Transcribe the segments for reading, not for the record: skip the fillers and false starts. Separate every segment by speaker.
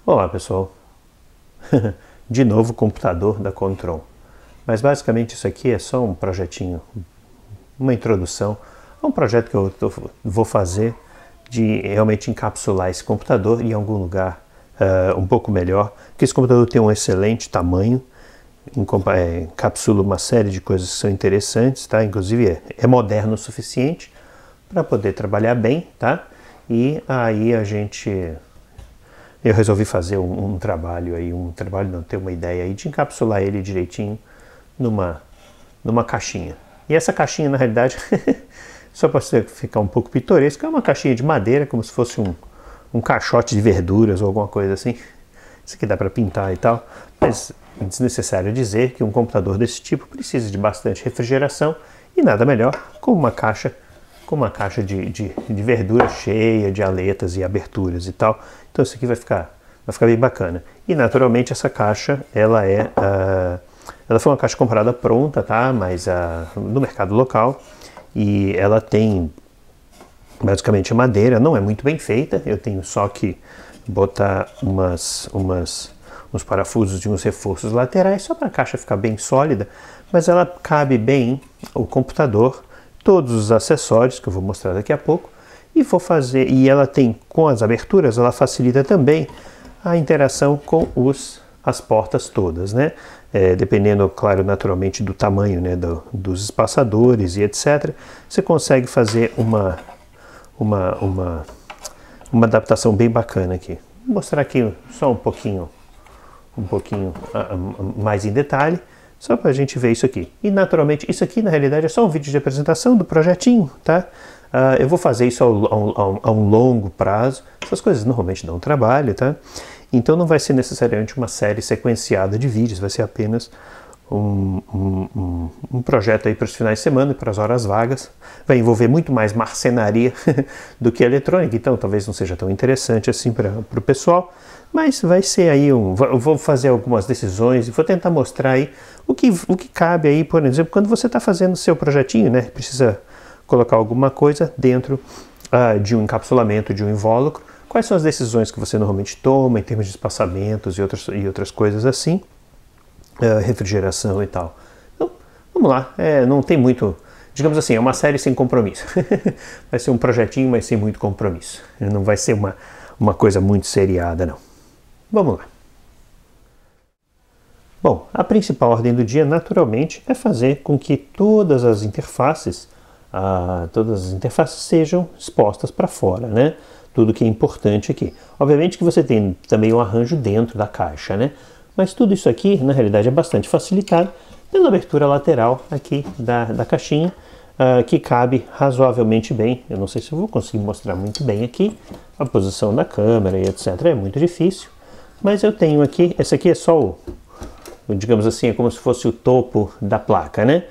Speaker 1: Olá pessoal, de novo o computador da Kontron, mas basicamente isso aqui é só um projetinho, uma introdução a um projeto que eu vou fazer de realmente encapsular esse computador em algum lugar um pouco melhor, porque esse computador tem um excelente tamanho, encapsula uma série de coisas que são interessantes, tá? Inclusive é moderno o suficiente para poder trabalhar bem, tá? E aí eu resolvi fazer um trabalho aí, não, ter uma ideia aí de encapsular ele direitinho numa caixinha. E essa caixinha, na realidade, só para você ficar um pouco pitoresco, é uma caixinha de madeira, como se fosse um caixote de verduras ou alguma coisa assim. Isso aqui dá para pintar e tal, mas é desnecessário dizer que um computador desse tipo precisa de bastante refrigeração e nada melhor com uma caixa de verdura cheia de aletas e aberturas e tal. Então isso aqui vai ficar bem bacana. E naturalmente essa caixa, ela foi uma caixa comprada pronta, tá? Mas no mercado local, e ela tem basicamente madeira, não é muito bem feita. Eu tenho só que botar uns parafusos de uns reforços laterais só para a caixa ficar bem sólida, mas ela cabe bem o computador, todos os acessórios que eu vou mostrar daqui a pouco, e ela tem, com as aberturas, ela facilita também a interação com as portas todas, né? Dependendo, claro, naturalmente do tamanho, né, dos espaçadores e etc., você consegue fazer uma adaptação bem bacana aqui. Vou mostrar aqui só um pouquinho mais em detalhe, só para a gente ver isso aqui. E naturalmente, isso aqui na realidade é só um vídeo de apresentação do projetinho, tá? Eu vou fazer isso a um longo prazo. Essas coisas normalmente dão trabalho, tá? Então não vai ser necessariamente uma série sequenciada de vídeos, vai ser apenas um projeto aí para os finais de semana e para as horas vagas. Vai envolver muito mais marcenaria do que eletrônica, então talvez não seja tão interessante assim para o pessoal. Mas vai ser aí eu vou fazer algumas decisões e vou tentar mostrar aí o que cabe aí, por exemplo, quando você está fazendo o seu projetinho, né? Precisa colocar alguma coisa dentro de um encapsulamento, de um invólucro. Quais são as decisões que você normalmente toma em termos de espaçamentos e outras coisas assim, refrigeração e tal. Então, vamos lá, não tem muito, digamos assim, é uma série sem compromisso. Vai ser um projetinho, mas sem muito compromisso. Não vai ser uma coisa muito seriada, não. Vamos lá. Bom, a principal ordem do dia, naturalmente, é fazer com que todas as interfaces sejam expostas para fora, né? Tudo que é importante aqui. Obviamente que você tem também um arranjo dentro da caixa, né? Mas tudo isso aqui, na realidade, é bastante facilitado pela abertura lateral aqui da caixinha, que cabe razoavelmente bem. Eu não sei se eu vou conseguir mostrar muito bem aqui a posição da câmera e etc. É muito difícil. Mas eu tenho aqui, esse aqui é só digamos assim, é como se fosse o topo da placa, né?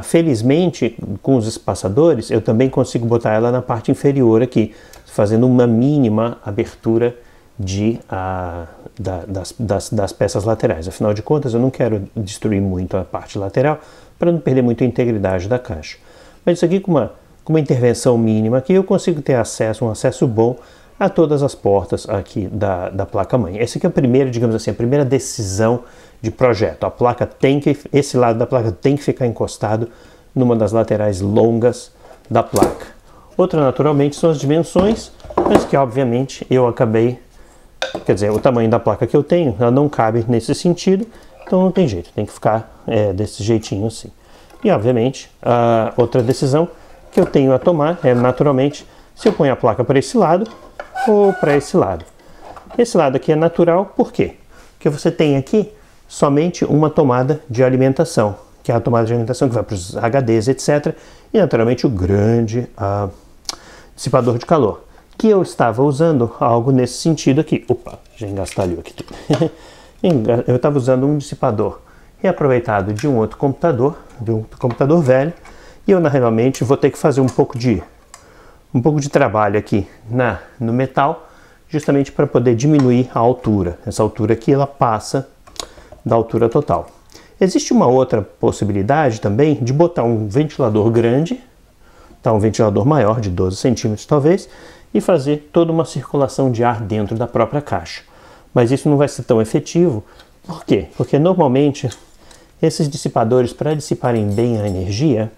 Speaker 1: Felizmente, com os espaçadores, eu também consigo botar ela na parte inferior aqui, fazendo uma mínima abertura das peças laterais. Afinal de contas, eu não quero destruir muito a parte lateral para não perder muito a integridade da caixa. Mas isso aqui, com uma intervenção mínima aqui, eu consigo ter um acesso bom a todas as portas aqui da placa-mãe. Essa aqui é a primeira, digamos assim, a primeira decisão de projeto. Esse lado da placa tem que ficar encostado numa das laterais longas da placa. Outra, naturalmente, são as dimensões, mas que, obviamente, quer dizer, o tamanho da placa que eu tenho, ela não cabe nesse sentido, então não tem jeito, tem que ficar desse jeitinho assim. E, obviamente, a outra decisão que eu tenho a tomar é, naturalmente, se eu ponho a placa para esse lado ou para esse lado. Esse lado aqui é natural, por quê? Porque você tem aqui somente uma tomada de alimentação, que é a tomada de alimentação que vai para os HDs, etc. E, naturalmente, o grande dissipador de calor, que eu estava usando algo nesse sentido aqui. Opa, já engastalhou aqui tudo. Eu estava usando um dissipador reaproveitado de um outro computador, velho, e eu, realmente, vou ter que fazer um pouco de trabalho aqui no metal, justamente para poder diminuir a altura. Essa altura aqui, ela passa da altura total. Existe uma outra possibilidade também de botar um ventilador grande, um ventilador maior, de 12 centímetros talvez, e fazer toda uma circulação de ar dentro da própria caixa. mas isso não vai ser tão efetivo. Por quê? Porque normalmente esses dissipadores, para dissiparem bem a energia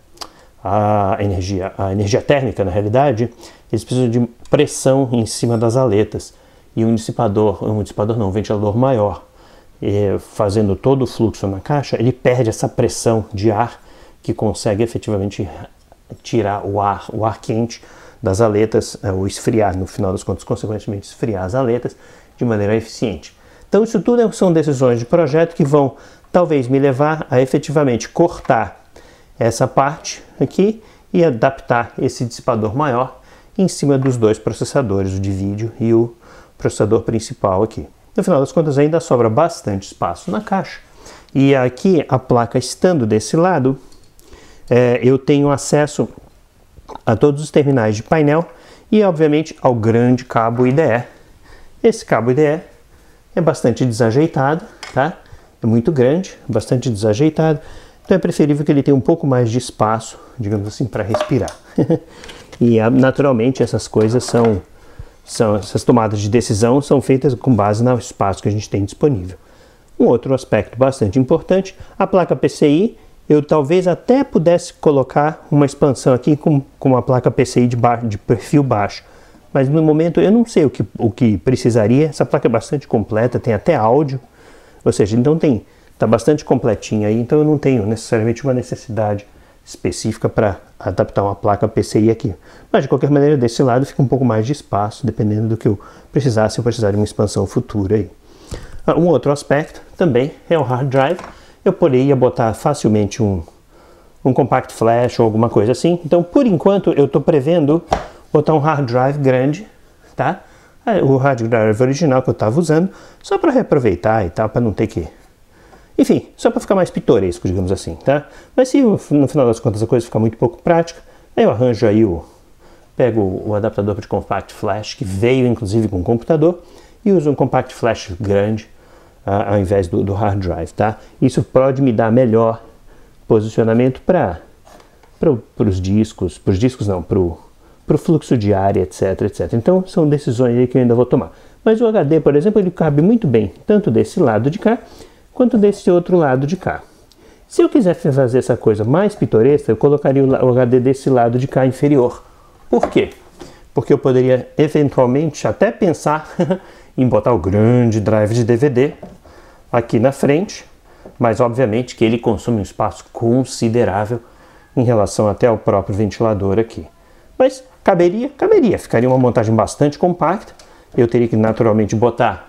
Speaker 1: térmica, na realidade, eles precisam de pressão em cima das aletas. E um ventilador maior, fazendo todo o fluxo na caixa, ele perde essa pressão de ar que consegue efetivamente tirar o ar quente das aletas, ou esfriar, no final das contas, consequentemente esfriar as aletas de maneira eficiente. Então isso tudo são decisões de projeto que vão talvez me levar a efetivamente cortar essa parte aqui e adaptar esse dissipador maior em cima dos dois processadores, o de vídeo e o processador principal aqui. No final das contas ainda sobra bastante espaço na caixa. E aqui a placa estando desse lado, eu tenho acesso a todos os terminais de painel e obviamente ao grande cabo IDE. Esse cabo IDE é bastante desajeitado, tá? É muito grande, bastante desajeitado. Então é preferível que ele tenha um pouco mais de espaço, digamos assim, para respirar. E naturalmente essas coisas essas tomadas de decisão são feitas com base no espaço que a gente tem disponível. Um outro aspecto bastante importante, a placa PCI, eu talvez até pudesse colocar uma expansão aqui com uma placa PCI de perfil baixo. Mas no momento eu não sei o que precisaria. Essa placa é bastante completa, tem até áudio, ou seja, então está bastante completinha aí, então eu não tenho necessariamente uma necessidade específica para adaptar uma placa PCI aqui. Mas de qualquer maneira, desse lado fica um pouco mais de espaço, dependendo do que eu precisar, se eu precisar de uma expansão futura aí. Um outro aspecto também é o hard drive. Eu poderia botar facilmente um compact flash ou alguma coisa assim. Então, por enquanto, eu estou prevendo botar um hard drive grande, tá? O hard drive original que eu estava usando, só para reaproveitar e tal, para não ter que... Enfim, só para ficar mais pitoresco, digamos assim, tá? Mas se no final das contas a coisa ficar muito pouco prática, aí eu arranjo aí pego o adaptador de compact flash, que veio inclusive com o computador, e uso um compact flash grande, ao invés do hard drive, tá? Isso pode me dar melhor posicionamento para os discos, para o fluxo de área, etc, etc. Então são decisões aí que eu ainda vou tomar. Mas o HD, por exemplo, ele cabe muito bem, tanto desse lado de cá, quanto desse outro lado de cá. Se eu quisesse fazer essa coisa mais pitoresca, eu colocaria o HD desse lado de cá inferior. Por quê? Porque eu poderia eventualmente até pensar em botar o grande drive de DVD aqui na frente, mas obviamente que ele consome um espaço considerável em relação até ao próprio ventilador aqui. Mas caberia, ficaria uma montagem bastante compacta. Eu teria que naturalmente botar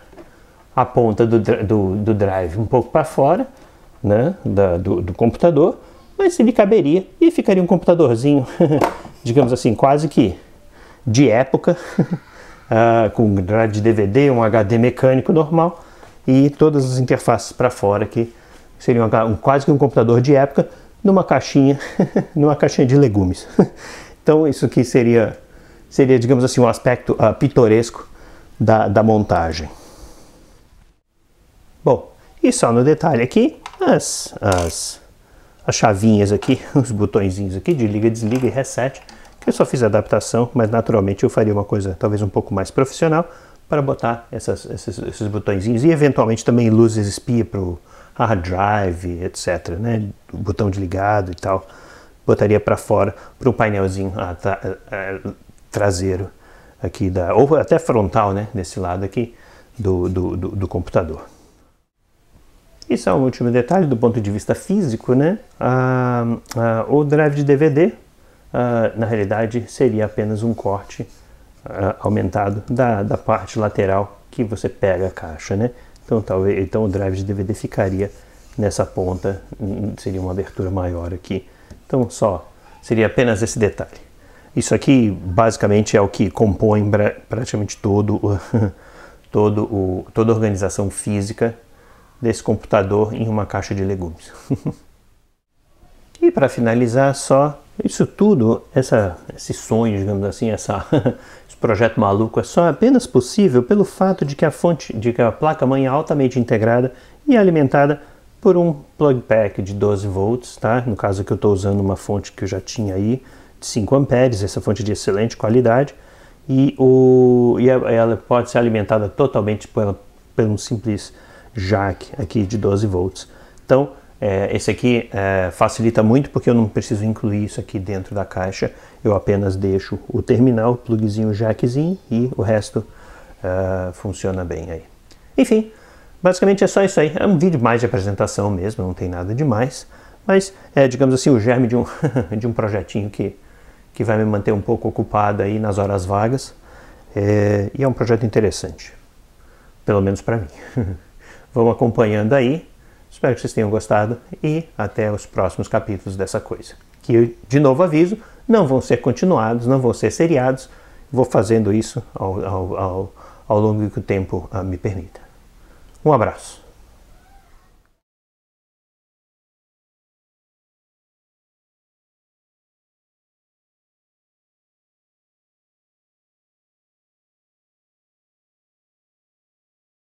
Speaker 1: a ponta do drive um pouco para fora, né, do computador, mas ele caberia e ficaria um computadorzinho, digamos assim, quase que de época, com drive de DVD, um HD mecânico normal e todas as interfaces para fora, que seria quase que um computador de época numa caixinha, numa caixinha de legumes. Então isso aqui seria, digamos assim, um aspecto pitoresco da montagem. Bom, e só no detalhe aqui, as chavinhas aqui, os botõezinhos aqui de liga, desliga e reset, que eu só fiz a adaptação, mas naturalmente eu faria uma coisa talvez um pouco mais profissional para botar esses botõezinhos e eventualmente também luzes espia para o hard drive, etc, né, o botão de ligado e tal, botaria para fora para um painelzinho traseiro aqui, ou até frontal, né, desse lado aqui do computador. E só um último detalhe do ponto de vista físico, né? O drive de DVD, na realidade, seria apenas um corte aumentado da parte lateral que você pega a caixa, né? Então o drive de DVD ficaria nessa ponta, seria uma abertura maior aqui. Então seria apenas esse detalhe. Isso aqui basicamente é o que compõe praticamente toda a organização física desse computador em uma caixa de legumes. E para finalizar, só isso tudo, esse sonho, digamos assim, esse projeto maluco é só apenas possível pelo fato de que a placa-mãe é altamente integrada e alimentada por um plug pack de 12 volts, tá? No caso aqui eu estou usando uma fonte que eu já tinha aí, de 5 amperes, essa fonte de excelente qualidade, e ela pode ser alimentada totalmente por um simples jack aqui de 12 volts. Então, esse aqui facilita muito porque eu não preciso incluir isso aqui dentro da caixa, eu apenas deixo o terminal, o plugzinho, o jackzinho e o resto funciona bem aí. Enfim, basicamente é só isso aí, é um vídeo mais de apresentação mesmo, não tem nada demais, mas é, digamos assim, o germe de um, de um projetinho que vai me manter um pouco ocupado aí nas horas vagas, e é um projeto interessante, pelo menos para mim. Vamos acompanhando aí. Espero que vocês tenham gostado e até os próximos capítulos dessa coisa. Que eu, de novo aviso, não vão ser continuados, não vão ser seriados. Vou fazendo isso ao longo que o tempo me permita. Um abraço.